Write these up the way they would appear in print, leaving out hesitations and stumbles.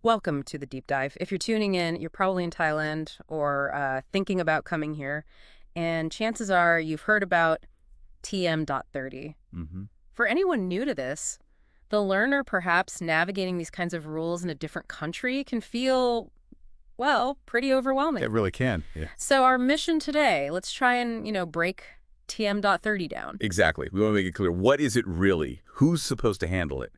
Welcome to the deep dive. If you're tuning in, you're probably in Thailand or thinking about coming here, and chances are you've heard about TM.30. Hmm. For anyone new to this, the learner perhaps navigating these kinds of rules in a different country can feel, well, pretty It overwhelming. really can. Yeah. So our mission today, let's try and, break TM.30 down. Exactly. We want to make it clear. What is it really? Who's supposed to handle it?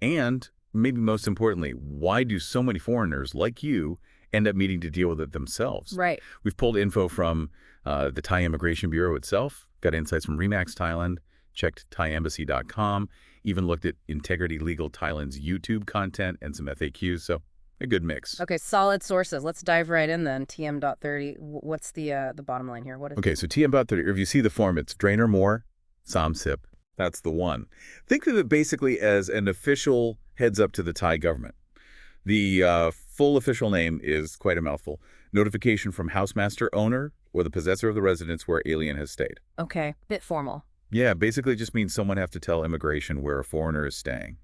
And maybe most importantly, why do so many foreigners like you end up needing to deal with it themselves? Right. We've pulled info from the Thai Immigration Bureau itself, got insights from Remax Thailand, checked thaiembassy.com, even looked at Integrity Legal Thailand's YouTube content and some FAQs. So a good mix. Okay, solid sources. Let's dive right in then. TM.30. What's the bottom line here? What is Okay, so TM30, if you see the form, it's Drainer More, Somsip. That's the one. Think of it basically as an official heads up to the Thai government. The full official name is quite a mouthful. Notification from housemaster, owner, or the possessor of the residence where alien has stayed. Okay, bit formal. Yeah, basically just means someone have to tell immigration where a foreigner is staying.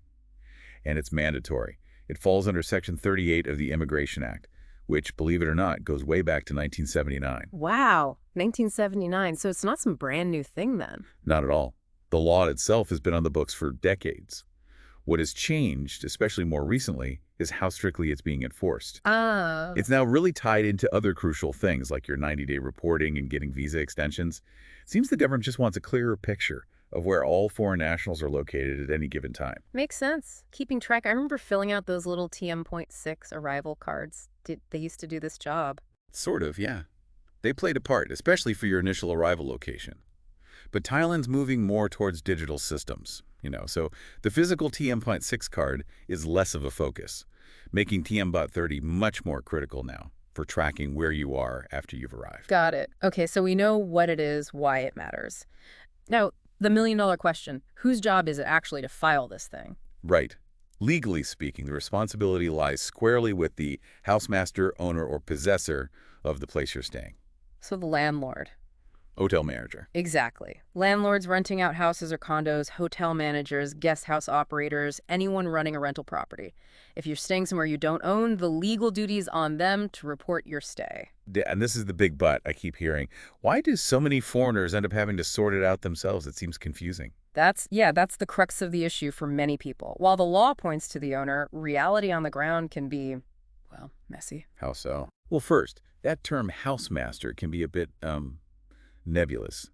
And it's mandatory. It falls under Section 38 of the Immigration Act, which, believe it or not, goes way back to 1979. Wow, 1979. So it's not some brand new thing then. Not at all. The law itself has been on the books for decades. What has changed, especially more recently, is how strictly it's being enforced. Ah, It's now really tied into other crucial things like your 90-day reporting and getting visa extensions. It seems the government just wants a clearer picture of where all foreign nationals are located at any given time. makes sense. Keeping track. I remember filling out those little TM.6 arrival cards. They used to do this job. Sort of, yeah. They played a part, especially for your initial arrival location. But Thailand's moving more towards digital systems, so the physical TM.6 card is less of a focus, making TM.30 much more critical now for tracking where you are after you've arrived. Got it. Okay, so we know what it is, why it matters. Now, the million-dollar question, whose job is it actually to file this thing? Right. Legally speaking, the responsibility lies squarely with the housemaster, owner, or possessor of the place you're staying. So the landlord. Hotel manager. Exactly. Landlords renting out houses or condos, hotel managers, guest house operators, anyone running a rental property. If you're staying somewhere you don't own, the legal duty is on them to report your stay. And this is the big but I keep hearing. Why do so many foreigners end up having to sort it out themselves? It seems confusing. That's the crux of the issue for many people. While the law points to the owner, reality on the ground can be, well, messy. How so? Well, first, that term housemaster can be a bit, nebulous,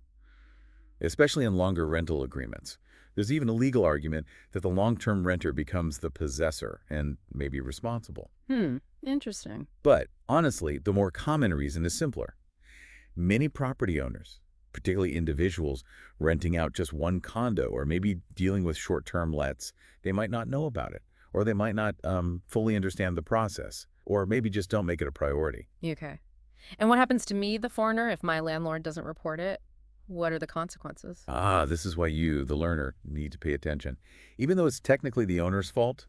especially in longer rental agreements. There's even a legal argument that the long-term renter becomes the possessor and may be responsible. Interesting. But honestly, the more common reason is simpler. Many property owners, particularly individuals renting out just one condo or maybe dealing with short-term lets, they might not know about it, or they might not fully understand the process, or maybe just don't make it a priority. Okay. And what happens to me, the foreigner, if my landlord doesn't report it? What are the consequences? This is why you, the learner, need to pay attention. Even though it's technically the owner's fault,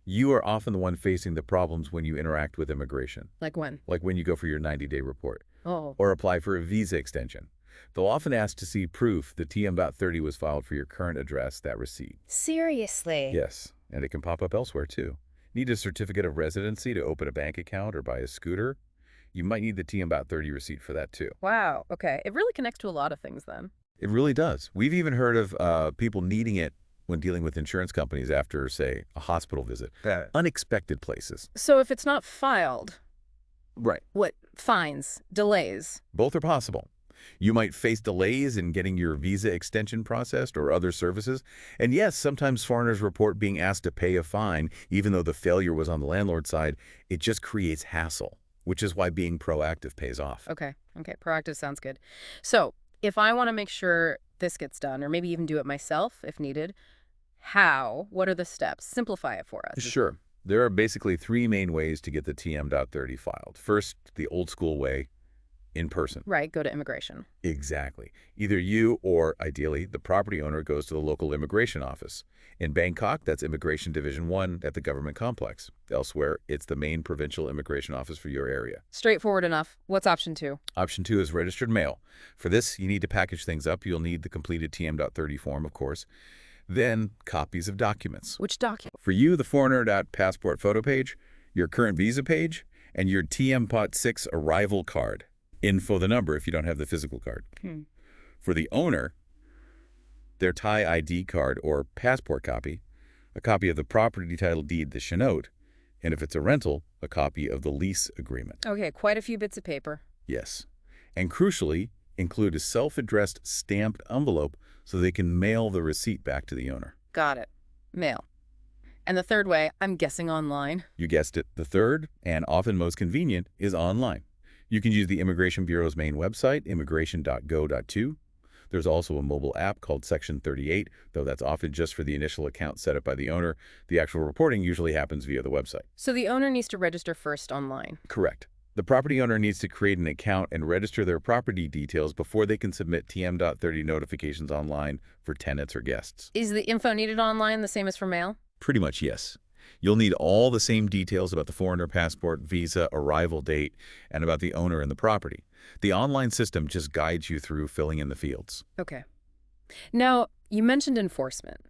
you are often the one facing the problems when you interact with immigration, Like when? like when you go for your 90-day report Oh, or apply for a visa extension. They'll often ask to see proof the TM.30 was filed for your current address, that receipt. seriously? Yes, and it can pop up elsewhere too. Need a certificate of residency to open a bank account or buy a scooter? You might need the TM.30 receipt for that too. Wow. Okay. It really connects to a lot of things then. It really does. We've even heard of people needing it when dealing with insurance companies after, say, a hospital visit. Unexpected places. So if it's not filed, Right. what fines, delays? Both are possible. You might face delays in getting your visa extension processed or other services. And yes, sometimes foreigners report being asked to pay a fine, even though the failure was on the landlord's side. It just creates hassle, which is why being proactive pays off. Okay. Okay. Proactive sounds good. So if I want to make sure this gets done, or maybe even do it myself if needed, how? What are the steps? Simplify it for us. Sure. There are basically three main ways to get the TM.30 filed. First, the old school way, in person. Right. Go to immigration. Exactly. Either you or, ideally, the property owner goes to the local immigration office. In Bangkok, that's Immigration Division 1 at the government complex. Elsewhere, it's the main provincial immigration office for your area. Straightforward enough. What's option two? Option 2 is registered mail. For this, you need to package things up. You'll need the completed TM.30 form, of course. Then, copies of documents. Which document? For you, the foreigner.passport photo page. your current visa page, and your TM30 arrival card. Info the number if you don't have the physical card. Hmm. For the owner, their Thai ID card or passport copy, a copy of the property title deed, the shenote, and if it's a rental, a copy of the lease agreement. Okay, quite a few bits of paper. Yes. And crucially, include a self-addressed stamped envelope so they can mail the receipt back to the owner. Got it. Mail. And the third way, I'm guessing online. You guessed it. The third, and often most convenient, is online. You can use the Immigration Bureau's main website, immigration.go.to. There's also a mobile app called Section 38, though that's often just for the initial account set up by the owner. The actual reporting usually happens via the website. So the owner needs to register first online. Correct. The property owner needs to create an account and register their property details before they can submit TM30 notifications online for tenants or guests. Is the info needed online the same as for mail? Pretty much, yes. You'll need all the same details about the foreigner passport, visa, arrival date, and about the owner and the property. The online system just guides you through filling in the fields. Okay. Now, you mentioned enforcement.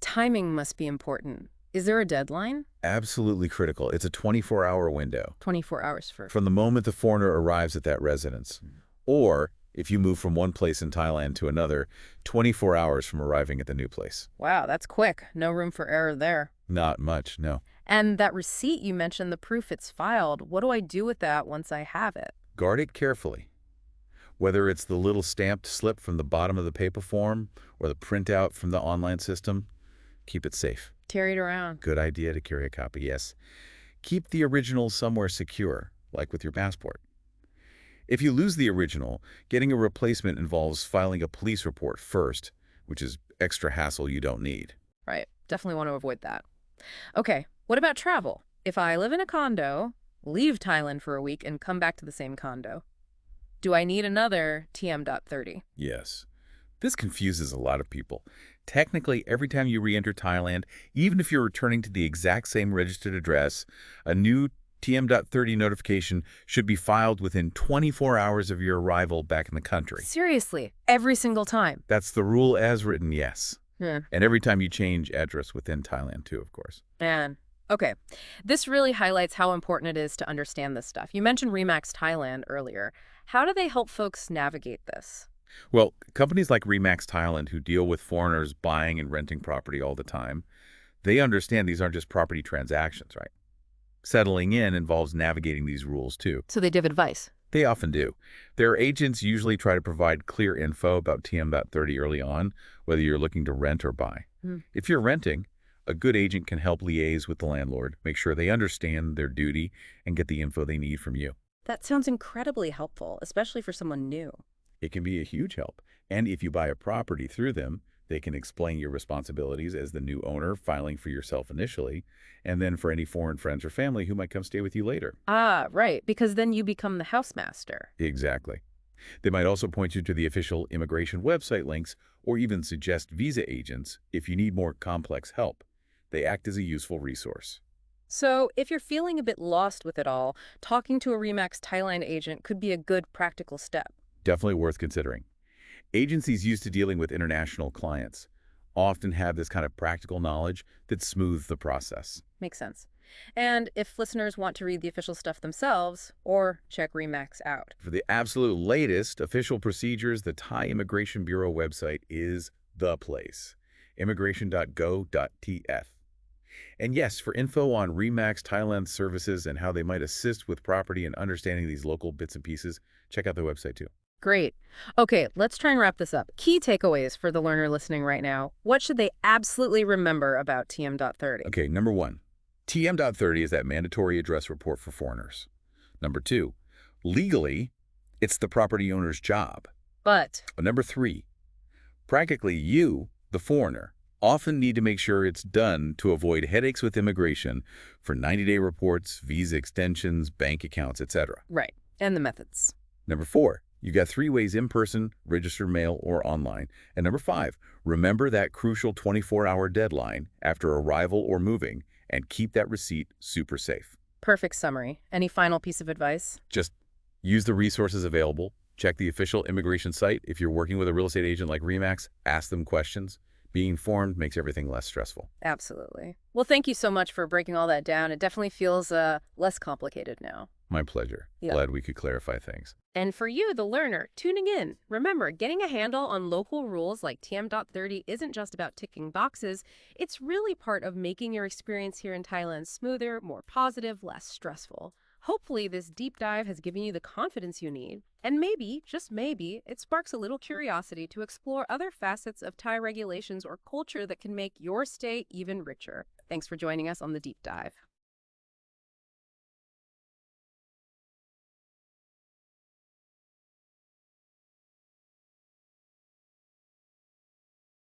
Timing must be important. Is there a deadline? Absolutely critical. It's a 24-hour window. 24 hours for... From the moment the foreigner arrives at that residence. Or, if you move from one place in Thailand to another, 24 hours from arriving at the new place. Wow, that's quick. No room for error there. Not much, no. And that receipt you mentioned, the proof it's filed, what do I do with that once I have it? Guard it carefully. Whether it's the little stamped slip from the bottom of the paper form or the printout from the online system, keep it safe. Carry it around. Good idea to carry a copy, yes. Keep the original somewhere secure, like with your passport. If you lose the original, getting a replacement involves filing a police report first, which is extra hassle you don't need. Right. Definitely want to avoid that. Okay. What about travel? If I live in a condo, leave Thailand for a week, and come back to the same condo, do I need another TM30? Yes. This confuses a lot of people. Technically, every time you re-enter Thailand, even if you're returning to the exact same registered address, a new TM30 notification should be filed within 24 hours of your arrival back in the country. Seriously? Every single time? That's the rule as written, yes. Yeah. And every time you change address within Thailand, too, of course. Man. Okay. This really highlights how important it is to understand this stuff. You mentioned Remax Thailand earlier. How do they help folks navigate this? Well, companies like Remax Thailand, who deal with foreigners buying and renting property all the time, they understand these aren't just property transactions, right? Settling in involves navigating these rules, too. So they give advice? They often do. Their agents usually try to provide clear info about TM30 early on, whether you're looking to rent or buy. If you're renting, a good agent can help liaise with the landlord, make sure they understand their duty, and get the info they need from you. That sounds incredibly helpful, especially for someone new. It can be a huge help. And if you buy a property through them, they can explain your responsibilities as the new owner, filing for yourself initially, and then for any foreign friends or family who might come stay with you later. Ah, right, because then you become the housemaster. Exactly. They might also point you to the official immigration website links or even suggest visa agents if you need more complex help. They act as a useful resource. So if you're feeling a bit lost with it all, talking to a Remax Thailand agent could be a good practical step. Definitely worth considering. Agencies used to dealing with international clients often have this kind of practical knowledge that smooths the process. Makes sense. And if listeners want to read the official stuff themselves, or check Remax out. For the absolute latest official procedures, the Thai Immigration Bureau website is the place. immigration.go.tf. And yes, for info on Remax Thailand services and how they might assist with property and understanding these local bits and pieces, check out their website too. Great. Okay, let's try and wrap this up. Key takeaways for the learner listening right now. What should they absolutely remember about TM30? Okay, number 1, TM30 is that mandatory address report for foreigners. Number 2, legally, it's the property owner's job. But Number 3, practically you, the foreigner, often need to make sure it's done to avoid headaches with immigration for 90-day reports, visa extensions, bank accounts, etc. right, and the methods. Number 4, you got 3 ways: in person, registered mail, or online. And number 5, remember that crucial 24-hour deadline after arrival or moving, and keep that receipt super safe. Perfect summary. Any final piece of advice? Just use the resources available. Check the official immigration site. If you're working with a real estate agent like Remax, ask them questions. Being informed makes everything less stressful. Absolutely. Well, thank you so much for breaking all that down. It definitely feels less complicated now. My pleasure. Yeah. Glad we could clarify things. And for you, the learner, tuning in, remember, getting a handle on local rules like TM30 isn't just about ticking boxes. It's really part of making your experience here in Thailand smoother, more positive, less stressful. Hopefully, this deep dive has given you the confidence you need. And maybe, just maybe, it sparks a little curiosity to explore other facets of Thai regulations or culture that can make your stay even richer. Thanks for joining us on the deep dive.